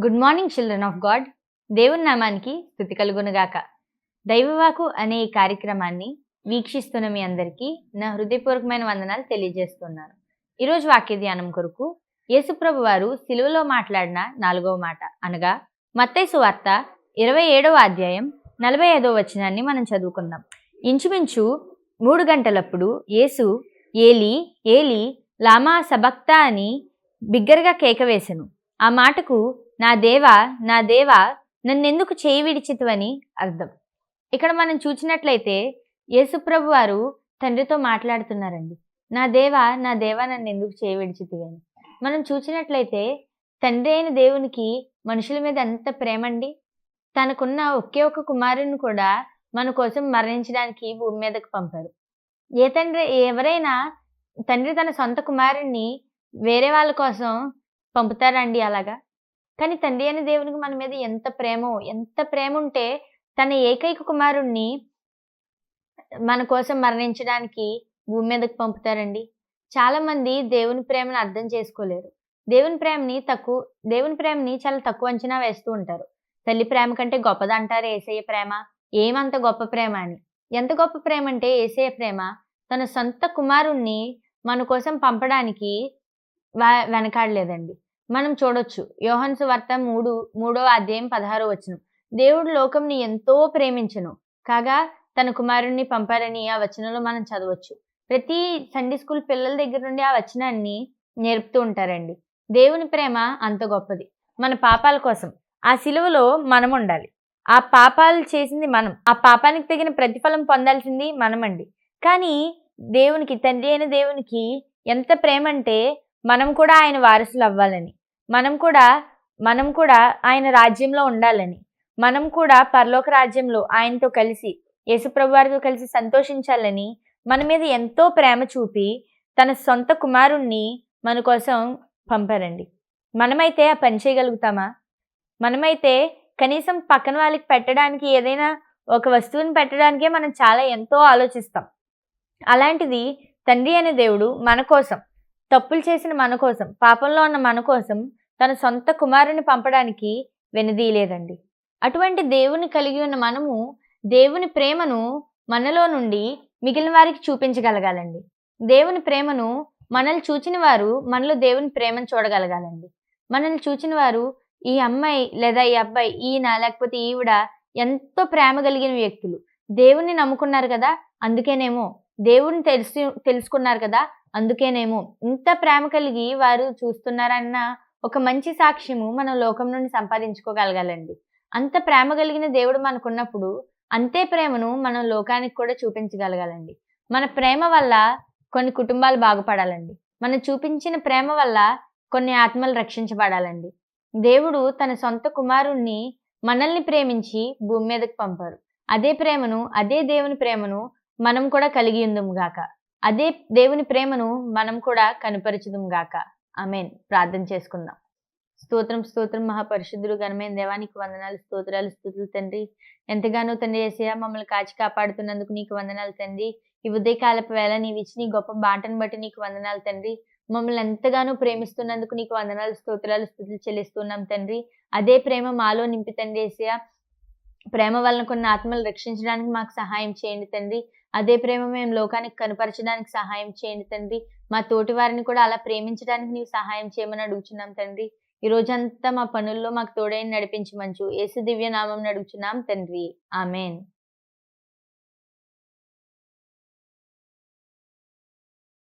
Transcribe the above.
Good morning children of God. దేవుని నామానికి స్తుతి కలుగునుగాక. దైవవాకు అనే ఈ కార్యక్రమాన్ని వీక్షిస్తున్న మీ అందరికీ నా హృదయపూర్వకమైన వందనాలు తెలియజేస్తున్నాను. ఈరోజు వాక్య ధ్యానం కొరకు యేసుప్రభు వారు సిలువలో మాట్లాడిన 4వ మాట అనగా మత్తయి సువార్త 27వ అధ్యాయం 45వ వచనాన్ని మనం చదువుకుందాం. ఇంచుమించు 3 గంటలప్పుడు యేసు ఏలి ఏలి లామా సబక్తా అని బిగ్గరగా కేక వేసెను. ఆ మాటకు నా దేవా నా దేవా నన్నెందుకు చేయి విడిచితివని అర్థం. ఇక్కడ మనం చూసినట్లయితే యేసుప్రభు వారు తండ్రితో మాట్లాడుతున్నారండి. నా దేవా నన్ను ఎందుకు చేయి విడిచితివని. మనం చూసినట్లయితే తండ్రి అయిన దేవునికి మనుషుల మీద ఎంత ప్రేమండి. తనకున్న ఒకే ఒక కుమారుని కూడా మన కోసం మరణించడానికి భూమి మీదకు పంపారు. ఎవరైనా తండ్రి తన సొంత కుమారుణ్ణి వేరే వాళ్ళ కోసం పంపుతారండి అలాగా? కానీ తండ్రి అయిన దేవునికి మన మీద ఎంత ప్రేమ ఉంటే తన ఏకైక కుమారుణ్ణి మన కోసం మరణించడానికి భూమి మీదకి పంపుతారండి. చాలా మంది దేవుని ప్రేమను అర్థం చేసుకోలేరు. దేవుని ప్రేమని చాలా తక్కువ అంచనా వేస్తూ ఉంటారు. తల్లి ప్రేమ కంటే గొప్పదంటారు యేసయ్య ప్రేమ. ఏమంత గొప్ప ప్రేమ అని. ఎంత గొప్ప ప్రేమ అంటే యేసయ్య ప్రేమ తన సొంత కుమారుణ్ణి మన కోసం పంపడానికి వెనకాడలేదండి. మనం చూడొచ్చు యోహాను సువార్త 3వ అధ్యాయం 16వ వచనం. దేవుడు లోకంని ఎంతో ప్రేమించెను కాగా తన కుమారుణ్ణి పంపారని ఆ వచనంలో మనం చదవచ్చు. ప్రతి సండే స్కూల్ పిల్లల దగ్గర నుండి ఆ వచనాన్ని నేర్పుతూ ఉంటారండి. దేవుని ప్రేమ అంత గొప్పది. మన పాపాల కోసం ఆ సిలువలో మనం ఉండాలి. ఆ పాపాలు చేసింది మనం. ఆ పాపానికి తగిన ప్రతిఫలం పొందాల్సింది మనమండి. కానీ దేవునికి, తండ్రి అయిన దేవునికి ఎంత ప్రేమ అంటే మనం కూడా ఆయన వారసులు అవ్వాలని, మనం కూడా ఆయన రాజ్యంలో ఉండాలని, మనం కూడా పరలోక రాజ్యంలో ఆయనతో కలిసి యేసుప్రభు వారితో కలిసి సంతోషించాలని మన మీద ఎంతో ప్రేమ చూపి తన సొంత కుమారుణ్ణి మన కోసం పంపారండి. మనమైతే ఆ పని చేయగలుగుతామా? మనమైతే కనీసం పక్కన వాళ్ళకి పెట్టడానికి ఏదైనా ఒక వస్తువుని పెట్టడానికే మనం ఎంతో ఆలోచిస్తాం. అలాంటిది తండ్రి అనే దేవుడు మన కోసం, తప్పులు చేసిన మన కోసం, పాపంలో ఉన్న మన కోసం తన సొంత కుమారుని పంపడానికి వెనుదీయలేదండి. అటువంటి దేవుని కలిగి ఉన్న మనము దేవుని ప్రేమను మనలో నుండి మిగిలిన వారికి చూపించగలగాలండి. దేవుని ప్రేమను మనల్ని చూచిన వారు మనలో దేవుని ప్రేమను చూడగలగాలండి. మనల్ని చూచిన వారు ఈ అమ్మాయి లేదా ఈ అబ్బాయి, ఈయన లేకపోతే ఈవిడ ఎంతో ప్రేమ కలిగిన వ్యక్తులు, దేవుణ్ణి నమ్ముకున్నారు కదా అందుకేనేమో, దేవుని తెలుసుకున్నారు కదా అందుకేనేమో ఇంత ప్రేమ కలిగి వారు చూస్తున్నారన్న ఒక మంచి సాక్ష్యము మనం లోకం నుండి సంపాదించుకోగలగాలండి. అంత ప్రేమ కలిగిన దేవుడు మనకున్నప్పుడు అంతే ప్రేమను మనం లోకానికి కూడా చూపించగలగాలండి. మన ప్రేమ వల్ల కొన్ని కుటుంబాలు బాగుపడాలండి. మనం చూపించిన ప్రేమ వల్ల కొన్ని ఆత్మలు రక్షించబడాలండి. దేవుడు తన సొంత కుమారుణ్ణి మనల్ని ప్రేమించి భూమి మీదకి పంపారు. అదే దేవుని ప్రేమను మనం కూడా కలిగి ఉందుము గాక. అదే దేవుని ప్రేమను మనం కూడా కనుపరచుదుము గాక. ఆమేన్. ప్రార్థన చేసుకుందాం. స్తోత్రం మహాపరిశుద్ధుడు ఘనమైన దేవానికి వందనాలు, స్తోత్రాలు, స్తుతులు తండ్రి. ఎంతగానో తండ్రి యేసయ్య మమ్మల్ని కాచి కాపాడుతున్నందుకు నీకు వందనాలు తండ్రి. ఈ ఉదయకాలపు వేళ నీవు ఇచ్చిన నీ గొప్ప బాటను బట్టి నీకు వందనాలు తండ్రి. మమ్మల్ని ఎంతగానో ప్రేమిస్తున్నందుకు నీకు వందనాలు, స్తోత్రాలు, స్తుతులు చెల్లిస్తున్నాం తండ్రి. అదే ప్రేమ మాలో నింపి తండ్రి యేసయ్య ప్రేమ వలన కొన్ని ఆత్మలు రక్షించడానికి మాకు సహాయం చేయండి తండ్రి. అదే ప్రేమ మేము లోకానికి కనపరచడానికి సహాయం చేయండి తండ్రి. మా తోటి వారిని కూడా అలా ప్రేమించడానికి నీవు సహాయం చేయమని అడుగుచున్నాం తండ్రి. ఈ రోజంతా మా పనుల్లో మాకు తోడైన నడిపించమంచు యేసు దివ్య నామం అడుగుచున్నాం తండ్రి. ఆమేన్.